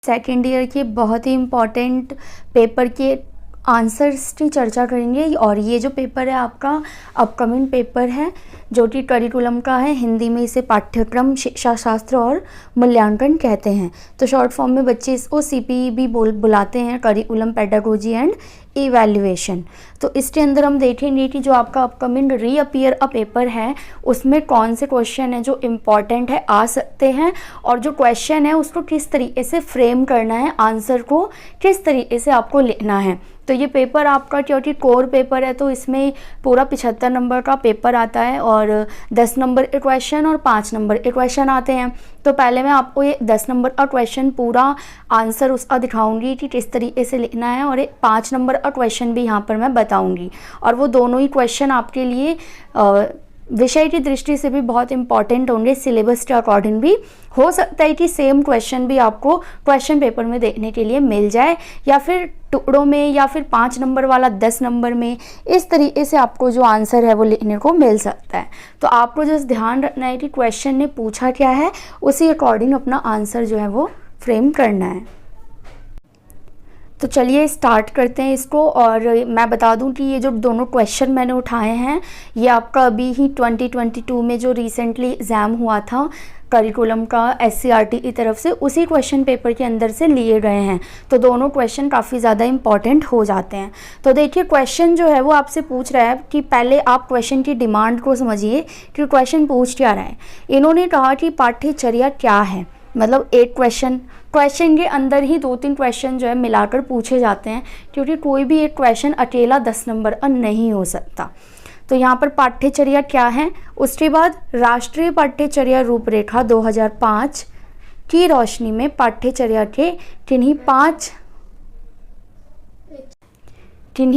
Second year के बहुत ही important paper के आंसर्स की चर्चा करेंगे। और ये जो पेपर है आपका अपकमिंग पेपर है जो कि करिकुलम का है। हिंदी में इसे पाठ्यक्रम शिक्षा शास्त्र और मूल्यांकन कहते हैं। तो शॉर्ट फॉर्म में बच्चे इसको CPE भी बुलाते हैं, करिकुलम पेडागोजी एंड इवैल्यूएशन। तो इसके अंदर हम देखेंगे कि जो आपका अपकमिंग रीअपियर अ पेपर है उसमें कौन से क्वेश्चन है जो इम्पॉर्टेंट है, आ सकते हैं, और जो क्वेश्चन है उसको किस तरीके से फ्रेम करना है, आंसर को किस तरीके से आपको लिखना है। तो ये पेपर आपका क्योंकि कोर पेपर है तो इसमें पूरा 75 नंबर का पेपर आता है और 10 नंबर के क्वेश्चन और 5 नंबर के क्वेश्चन आते हैं। तो पहले मैं आपको ये 10 नंबर का क्वेश्चन पूरा आंसर उसका दिखाऊंगी कि किस तरीके से लिखना है, और एक 5 नंबर का क्वेश्चन भी यहाँ पर मैं बताऊंगी। और वो दोनों ही क्वेश्चन आपके लिए विषय की दृष्टि से भी बहुत इंपॉर्टेंट होंगे, सिलेबस के अकॉर्डिंग भी। हो सकता है कि सेम क्वेश्चन भी आपको क्वेश्चन पेपर में देखने के लिए मिल जाए, या फिर टुकड़ों में, या फिर 5 नंबर वाला 10 नंबर में। इस तरीके से आपको जो आंसर है वो लिखने को मिल सकता है। तो आपको जस्ट ध्यान रखना है कि क्वेश्चन ने पूछा क्या है, उसी अकॉर्डिंग अपना आंसर जो है वो फ्रेम करना है। तो चलिए स्टार्ट करते हैं इसको। और मैं बता दूं कि ये जो दोनों क्वेश्चन मैंने उठाए हैं ये आपका अभी ही 2022 में जो रिसेंटली एग्ज़ाम हुआ था करिकुलम का SCRT की तरफ से, उसी क्वेश्चन पेपर के अंदर से लिए गए हैं। तो दोनों क्वेश्चन काफ़ी ज़्यादा इंपॉर्टेंट हो जाते हैं। तो देखिए क्वेश्चन जो है वो आपसे पूछ रहा है कि पहले आप क्वेश्चन की डिमांड को समझिए कि क्वेश्चन पूछ क्या रहा है। इन्होंने कहा कि पाठ्यचर्या क्या है, मतलब एक क्वेश्चन के अंदर ही 2-3 क्वेश्चन जो है मिलाकर पूछे जाते हैं, क्योंकि कोई भी एक क्वेश्चन अकेला 10 नंबर का नहीं हो सकता। तो यहाँ पर पाठ्यचर्या क्या है, उसके बाद राष्ट्रीय पाठ्यचर्या रूपरेखा 2005 की रोशनी में पाठ्यचर्या के किन्हीं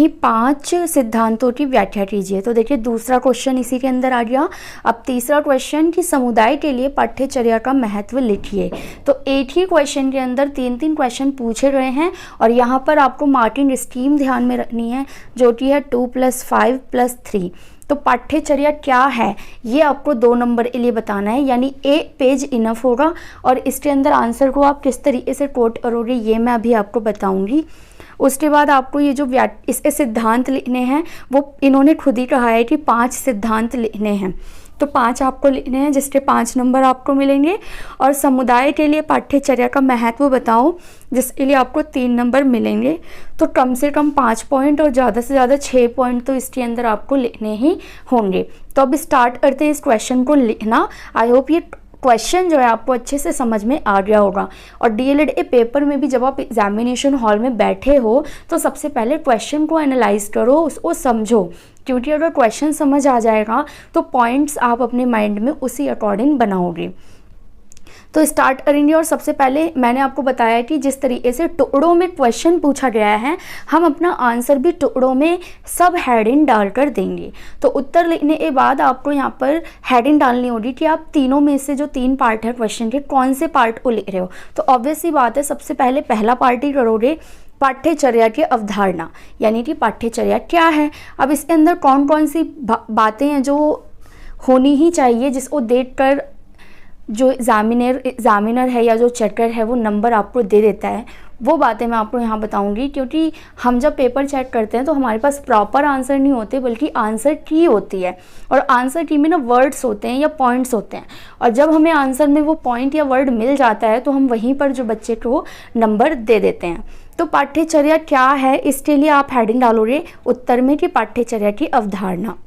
पांच सिद्धांतों की व्याख्या कीजिए। तो देखिए दूसरा क्वेश्चन इसी के अंदर आ गया। अब तीसरा क्वेश्चन कि समुदाय के लिए पाठ्यचर्या का महत्व लिखिए। तो एक ही क्वेश्चन के अंदर 3-3 क्वेश्चन पूछे गए हैं, और यहाँ पर आपको मार्किंग स्कीम ध्यान में रखनी है जो कि है 2+5+3। तो पाठ्यचर्या क्या है ये आपको 2 नंबर के लिए बताना है, यानी एक पेज इनफ होगा। और इसके अंदर आंसर को आप किस तरीके से कोट करोगे ये मैं अभी आपको बताऊंगी। उसके बाद आपको ये जो इसके सिद्धांत लिखने हैं वो इन्होंने खुद ही कहा है कि 5 सिद्धांत लिखने हैं। तो 5 आपको लिखने हैं जिसके 5 नंबर आपको मिलेंगे। और समुदाय के लिए पाठ्यचर्या का महत्व बताओ जिसके लिए आपको 3 नंबर मिलेंगे। तो कम से कम 5 पॉइंट और ज़्यादा से ज़्यादा 6 पॉइंट तो इसके अंदर आपको लिखने ही होंगे। तो अब स्टार्ट करते हैं इस क्वेश्चन को लिखना। आई होप ये क्वेश्चन जो है आपको अच्छे से समझ में आ गया होगा। और DLED ए पेपर में भी जब आप एग्जामिनेशन हॉल में बैठे हो तो सबसे पहले क्वेश्चन को एनालाइज करो, उसको समझो, क्योंकि अगर क्वेश्चन समझ आ जाएगा तो पॉइंट्स आप अपने माइंड में उसी अकॉर्डिंग बनाओगे। तो स्टार्ट करेंगे। और सबसे पहले मैंने आपको बताया कि जिस तरीके से टुकड़ों में क्वेश्चन पूछा गया है हम अपना आंसर भी टुकड़ों में सब हेडिंग डालकर देंगे। तो उत्तर लिखने के बाद आपको यहाँ पर हेडिंग डालनी होगी कि आप तीनों में से जो 3 पार्ट है क्वेश्चन के कौन से पार्ट को लिख रहे हो। तो ऑब्वियस सी बात है सबसे पहले पहला पार्ट ही करोगे पाठ्यचर्या की अवधारणा, यानी कि पाठ्यचर्या क्या है। अब इसके अंदर कौन कौन सी बातें हैं जो होनी ही चाहिए, जिसको देखकर जो एग्जामिनर है या जो चेकर है वो नंबर आपको दे देता है, वो बातें मैं आपको यहाँ बताऊंगी। क्योंकि हम जब पेपर चेक करते हैं तो हमारे पास प्रॉपर आंसर नहीं होते बल्कि आंसर की होती है, और आंसर की में ना वर्ड्स होते हैं या पॉइंट्स होते हैं। और जब हमें आंसर में वो पॉइंट या वर्ड मिल जाता है तो हम वहीं पर जो बच्चे को नंबर दे देते हैं। तो पाठ्यचर्या क्या है इसके लिए आप हेडिंग डालोगे उत्तर में कि पाठ्यचर्या की अवधारणा।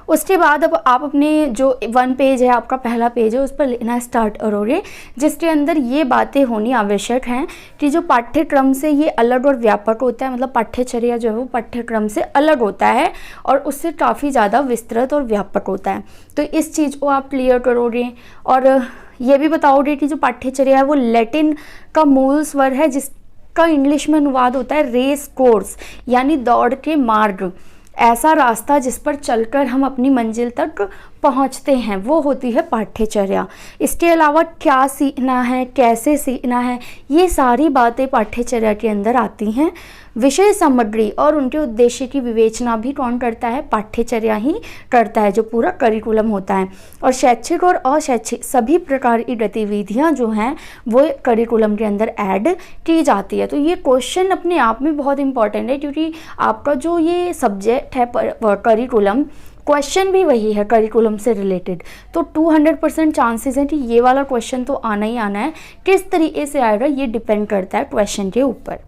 उसके बाद अब आप अपने जो 1 पेज है, आपका पहला पेज है, उस पर लिखना स्टार्ट करोगे, जिसके अंदर ये बातें होनी आवश्यक हैं कि जो पाठ्यक्रम से ये अलग और व्यापक होता है, मतलब पाठ्यचर्या जो है वो पाठ्यक्रम से अलग होता है और उससे काफ़ी ज़्यादा विस्तृत और व्यापक होता है। तो इस चीज़ को आप क्लियर करोगे। और ये भी बताओगे कि जो पाठ्यचर्या है वो लैटिन का मूल स्वर है जिसका इंग्लिश में अनुवाद होता है रेस कोर्स, यानी दौड़ के मार्ग, ऐसा रास्ता जिस पर चलकर हम अपनी मंजिल तक पहुंचते हैं, वो होती है पाठ्यचर्या। इसके अलावा क्या सीखना है, कैसे सीखना है, ये सारी बातें पाठ्यचर्या के अंदर आती हैं। विषय सामग्री और उनके उद्देश्य की विवेचना भी कौन करता है? पाठ्यचर्या ही करता है, जो पूरा करिकुलम होता है। और शैक्षिक और अशैक्षिक सभी प्रकार की गतिविधियां जो हैं वो करिकुलम के अंदर ऐड की जाती है। तो ये क्वेश्चन अपने आप में बहुत इंपॉर्टेंट है, क्योंकि आपका जो ये सब्जेक्ट है करिकुलम, क्वेश्चन भी वही है करिकुलम से रिलेटेड। तो 200% चांसेस हैं कि ये वाला क्वेश्चन तो आना ही आना है। किस तरीके से आएगा ये डिपेंड करता है क्वेश्चन के ऊपर।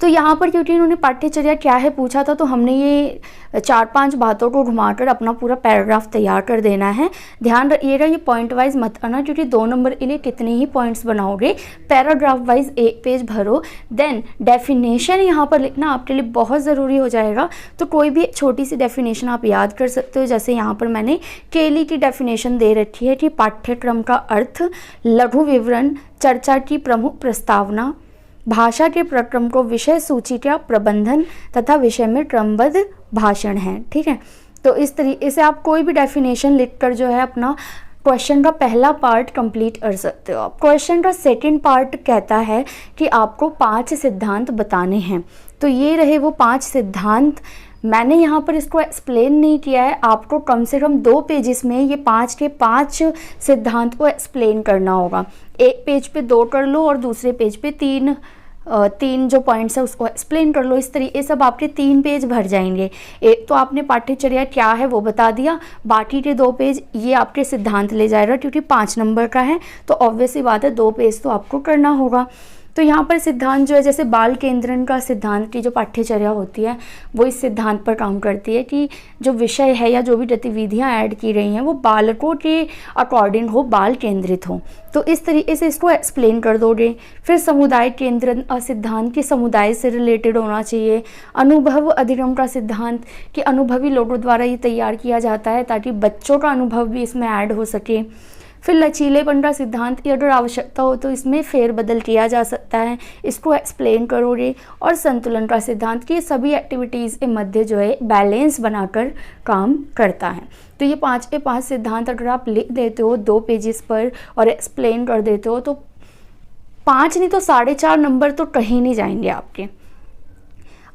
तो यहाँ पर क्योंकि इन्होंने पाठ्यचर्या क्या है पूछा था, तो हमने ये 4-5 बातों को घुमाकर अपना पूरा पैराग्राफ तैयार कर देना है। ध्यान रखिएगा ये पॉइंट वाइज मत आना, क्योंकि 2 नंबर के लिए कितने ही पॉइंट्स बनाओगे, पैराग्राफ वाइज एक पेज भरो। देन डेफिनेशन यहाँ पर लिखना आपके लिए बहुत ज़रूरी हो जाएगा। तो कोई भी छोटी सी डेफिनेशन आप याद कर सकते हो। जैसे यहाँ पर मैंने केली की डेफिनेशन दे रखी है कि पाठ्यक्रम का अर्थ, लघु विवरण, चर्चा की प्रमुख प्रस्तावना, भाषा के प्रक्रम को विषय सूची का प्रबंधन तथा विषय में क्रमबद्ध भाषण है। ठीक है, तो इस तरीके से आप कोई भी डेफिनेशन लिखकर जो है अपना क्वेश्चन का पहला पार्ट कंप्लीट कर सकते हो। आप क्वेश्चन का सेकंड पार्ट कहता है कि आपको 5 सिद्धांत बताने हैं। तो ये रहे वो 5 सिद्धांत। मैंने यहाँ पर इसको एक्सप्लेन नहीं किया है, आपको कम से कम 2 पेजेस में ये 5 के 5 सिद्धांत को एक्सप्लेन करना होगा। एक पेज पे 2 कर लो और दूसरे पेज पे 3 जो पॉइंट्स है उसको एक्सप्लेन कर लो। इस तरीके सब आपके 3 पेज भर जाएंगे। एक तो आपने पाठ्यचर्या क्या है वो बता दिया, बाकी के 2 पेज ये आपके सिद्धांत ले जाएगा, क्योंकि 5 नंबर का है तो ऑब्वियस सी बात है 2 पेज तो आपको करना होगा। तो यहाँ पर सिद्धांत जो है, जैसे बाल केंद्रण का सिद्धांत की जो पाठ्यचर्या होती है वो इस सिद्धांत पर काम करती है कि जो विषय है या जो भी गतिविधियाँ ऐड की रही हैं वो बालकों के अकॉर्डिंग हो, बाल केंद्रित हो। तो इस तरीके से इसको एक्सप्लेन कर दोगे। फिर समुदाय केंद्रण सिद्धांत की समुदाय से रिलेटेड होना चाहिए। अनुभव अधिगम का सिद्धांत कि अनुभवी लोगों द्वारा ये तैयार किया जाता है ताकि बच्चों का अनुभव भी इसमें ऐड हो सके। फिर लचीलेपन का सिद्धांत की अगर आवश्यकता हो तो इसमें फेरबदल किया जा सकता है, इसको एक्सप्लेन करोगे। और संतुलन का सिद्धांत की सभी एक्टिविटीज़ के मध्य जो है बैलेंस बनाकर काम करता है। तो ये 5 के 5 सिद्धांत अगर आप लिख देते हो 2 पेजेस पर और एक्सप्लेन कर देते हो तो 5 नहीं तो 4.5 नंबर तो कहीं नहीं जाएंगे आपके।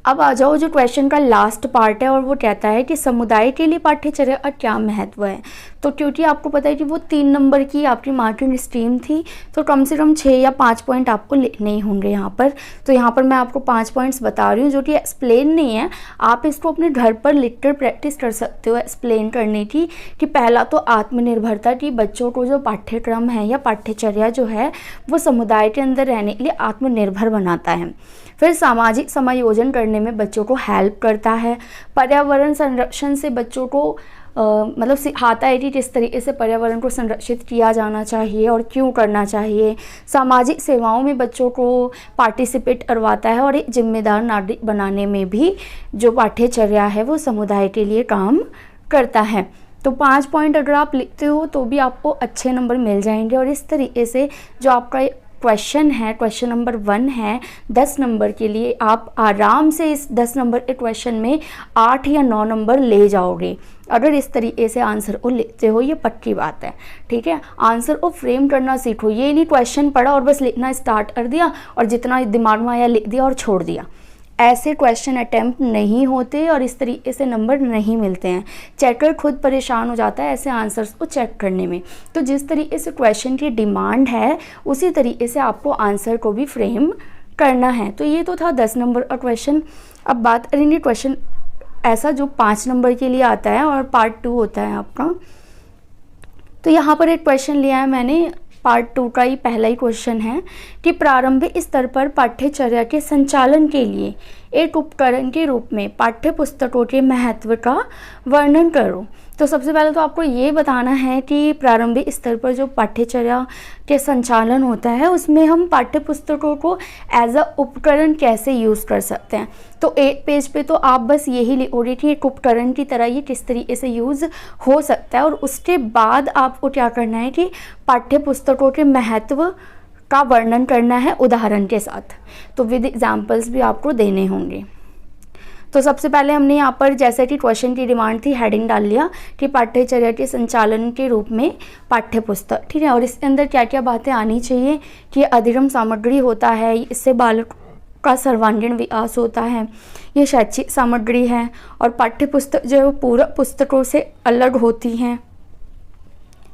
अब आ जाओ जो क्वेश्चन का लास्ट पार्ट है, और वो कहता है कि समुदाय के लिए पाठ्यचर्या का क्या महत्व है। तो क्योंकि आपको पता है कि वो 3 नंबर की आपकी मार्किंग स्ट्रीम थी, तो कम से कम 6 या 5 पॉइंट आपको लिखने ही होंगे यहाँ पर। तो यहाँ पर मैं आपको 5 पॉइंट्स बता रही हूँ जो कि एक्सप्लेन नहीं है, आप इसको अपने घर पर लिखकर प्रैक्टिस कर सकते हो एक्सप्लेन करने की। कि पहला तो आत्मनिर्भरता की, बच्चों को जो पाठ्यक्रम है या पाठ्यचर्या जो है वो समुदाय के अंदर रहने के लिए आत्मनिर्भर बनाता है। फिर सामाजिक समायोजन करने में बच्चों को हेल्प करता है। पर्यावरण संरक्षण से बच्चों को मतलब सिखाता है कि किस तरीके से पर्यावरण को संरक्षित किया जाना चाहिए और क्यों करना चाहिए। सामाजिक सेवाओं में बच्चों को पार्टिसिपेट करवाता है और एक जिम्मेदार नागरिक बनाने में भी जो पाठ्यचर्या है वो समुदाय के लिए काम करता है। तो 5 पॉइंट अगर आप लिखते हो तो भी आपको अच्छे नंबर मिल जाएंगे। और इस तरीके से जो आपका क्वेश्चन है, क्वेश्चन नंबर 1 है 10 नंबर के लिए, आप आराम से इस 10 नंबर के क्वेश्चन में 8 या 9 नंबर ले जाओगे अगर इस तरीके से आंसर को लिखते हो। ये पक्की बात है, ठीक है। आंसर को फ्रेम करना सीखो। ये नहीं क्वेश्चन पढ़ा और बस लिखना स्टार्ट कर दिया और जितना दिमाग में आया लिख दिया और छोड़ दिया। ऐसे क्वेश्चन अटेम्प्ट नहीं होते और इस तरीके से नंबर नहीं मिलते हैं। चेकर खुद परेशान हो जाता है ऐसे आंसर्स को चेक करने में। तो जिस तरीके से क्वेश्चन की डिमांड है उसी तरीके से आपको आंसर को भी फ्रेम करना है। तो ये तो था 10 नंबर का क्वेश्चन। अब बात करेंगे क्वेश्चन ऐसा जो 5 नंबर के लिए आता है और पार्ट 2 होता है आपका। तो यहाँ पर एक क्वेश्चन लिया है मैंने, पार्ट 2 का ही पहला ही क्वेश्चन है कि प्रारंभिक स्तर पर पाठ्यचर्या के संचालन के लिए एक उपकरण के रूप में पाठ्य पुस्तकों के महत्व का वर्णन करो। तो सबसे पहले तो आपको ये बताना है कि प्रारंभिक स्तर पर जो पाठ्यचर्या के संचालन होता है उसमें हम पाठ्य पुस्तकों को एज अ उपकरण कैसे यूज़ कर सकते हैं। तो एक पेज पे तो आप बस यही लिखोगे कि एक उपकरण की तरह ये किस तरीके से यूज़ हो सकता है, और उसके बाद आपको क्या करना है कि पाठ्य पुस्तकों के महत्व का वर्णन करना है उदाहरण के साथ। तो विद एग्जाम्पल्स भी आपको देने होंगे। तो सबसे पहले हमने यहाँ पर जैसे कि क्वेश्चन की डिमांड थी हेडिंग डाल लिया कि पाठ्यचर्या के संचालन के रूप में पाठ्य पुस्तक, ठीक है। और इसके अंदर क्या क्या बातें आनी चाहिए कि अधिगम सामग्री होता है, इससे बालक का सर्वांगीण विकास होता है, ये शैक्षिक सामग्री है और पाठ्य पुस्तक जो है वो पूरक पुस्तकों से अलग होती हैं।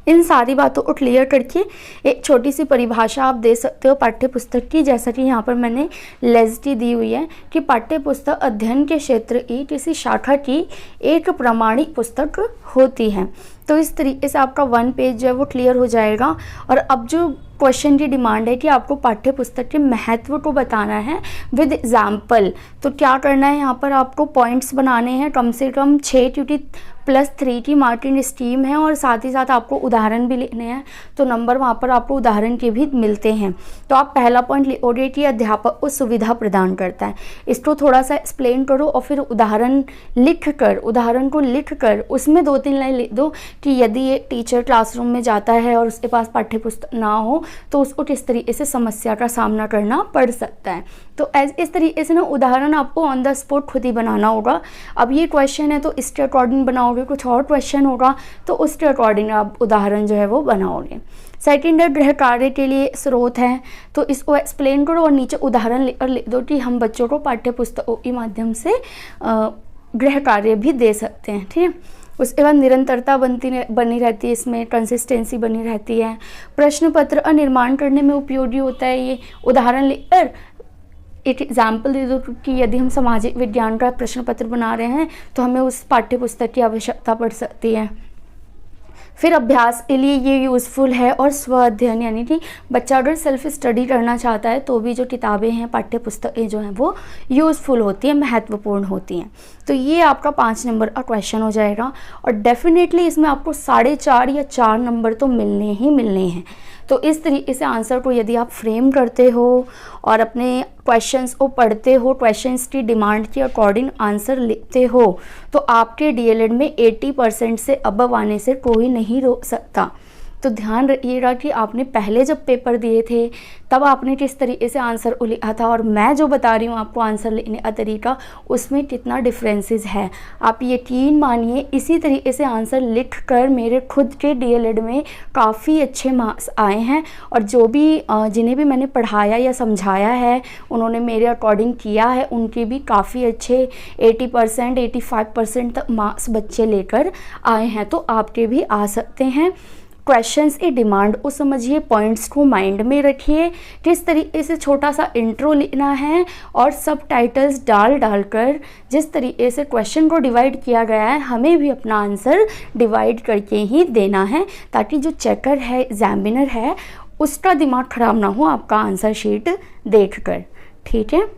इन सारी बातों को क्लियर करके एक छोटी सी परिभाषा आप दे सकते हो पाठ्य पुस्तक की, जैसा कि यहाँ पर मैंने लेजिटी दी हुई है कि पाठ्य पुस्तक अध्ययन के क्षेत्र की किसी शाखा की एक प्रामाणिक पुस्तक होती है। तो इस तरीके से आपका 1 पेज जो है वो क्लियर हो जाएगा। और अब जो क्वेश्चन की डिमांड है कि आपको पाठ्य पुस्तक के महत्व को बताना है विद एग्जाम्पल, तो क्या करना है, यहाँ पर आपको पॉइंट्स बनाने हैं कम से कम 6 क्योंकि +3 की मार्किंग स्कीम है और साथ ही साथ आपको उदाहरण भी लिखने हैं, तो नंबर वहाँ पर आपको उदाहरण के भी मिलते हैं। तो आप पहला पॉइंट लिखोगे कि अध्यापक को सुविधा प्रदान करता है, इसको थोड़ा सा एक्सप्लेन करो और फिर उदाहरण को लिख कर उसमें 2-3 लाइन लिख दो कि यदि ये टीचर क्लासरूम में जाता है और उसके पास पाठ्य पुस्तक ना हो तो उसको किस तरीके से समस्या का सामना करना पड़ सकता है। तो इस तरीके से ना उदाहरण आपको ऑन द स्पॉट खुद ही बनाना होगा। अब ये क्वेश्चन है तो इसके अकॉर्डिंग बनाओगे, कुछ और क्वेश्चन होगा तो उसके अकॉर्डिंग आप उदाहरण जो है वो बनाओगे। सेकेंड है गृह कार्य के लिए स्रोत है, तो इसको एक्सप्लेन करो और नीचे उदाहरण लिखकर लिख दो कि हम बच्चों को पाठ्य पुस्तकों के माध्यम से गृह कार्य भी दे सकते हैं। ठीक है, उसके बाद निरंतरता बनी रहती है, इसमें कंसिस्टेंसी बनी रहती है। प्रश्न पत्र का निर्माण करने में उपयोगी होता है ये, उदाहरण लेकर एक एग्जाम्पल दे दो कि यदि हम सामाजिक विज्ञान का प्रश्न पत्र बना रहे हैं तो हमें उस पाठ्य पुस्तक की आवश्यकता पड़ सकती है। फिर अभ्यास के लिए ये यूज़फुल है और स्व अध्ययन, यानी कि बच्चा अगर सेल्फ स्टडी करना चाहता है तो भी जो किताबें हैं पाठ्य पुस्तकें जो हैं वो यूज़फुल होती हैं, महत्वपूर्ण होती हैं। तो ये आपका 5 नंबर का क्वेश्चन हो जाएगा और डेफिनेटली इसमें आपको 4.5 या 4 नंबर तो मिलने ही मिलने हैं। तो इस तरीके से आंसर को यदि आप फ्रेम करते हो और अपने क्वेश्चंस को पढ़ते हो, क्वेश्चंस की डिमांड के अकॉर्डिंग आंसर लिखते हो, तो आपके डीएलएड में 80% से अबव आने से कोई नहीं रोक सकता। तो ध्यान रखिएगा कि आपने पहले जब पेपर दिए थे तब आपने किस तरीके से आंसर लिखा था और मैं जो बता रही हूँ आपको आंसर लिखने का तरीका, उसमें कितना डिफरेंसेस है। आप यकीन मानिए इसी तरीके से आंसर लिख कर मेरे खुद के डीएलएड में काफ़ी अच्छे मार्क्स आए हैं और जो भी जिन्हें भी मैंने पढ़ाया या समझाया है उन्होंने मेरे अकॉर्डिंग किया है, उनके भी काफ़ी अच्छे 80% 85% तक मार्क्स बच्चे लेकर आए हैं। तो आपके भी आ सकते हैं। क्वेश्चंस की डिमांड को समझिए, पॉइंट्स को माइंड में रखिए, किस तरीके से छोटा सा इंट्रो लिखना है और सब टाइटल्स डाल कर जिस तरीके से क्वेश्चन को डिवाइड किया गया है हमें भी अपना आंसर डिवाइड करके ही देना है, ताकि जो चेकर है, एग्जामिनर है, उसका दिमाग खराब ना हो आपका आंसर शीट देखकर। ठीक है,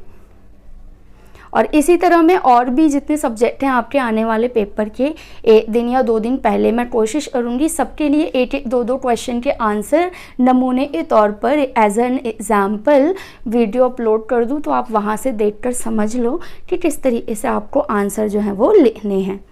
और इसी तरह में और भी जितने सब्जेक्ट हैं आपके आने वाले पेपर के 1 दिन या 2 दिन पहले मैं कोशिश करूंगी सबके लिए 1-1 2-2 क्वेश्चन के आंसर नमूने के तौर पर as an example video upload कर दूं, तो आप वहां से देखकर समझ लो कि किस तरीके से आपको आंसर जो है वो लिखने हैं।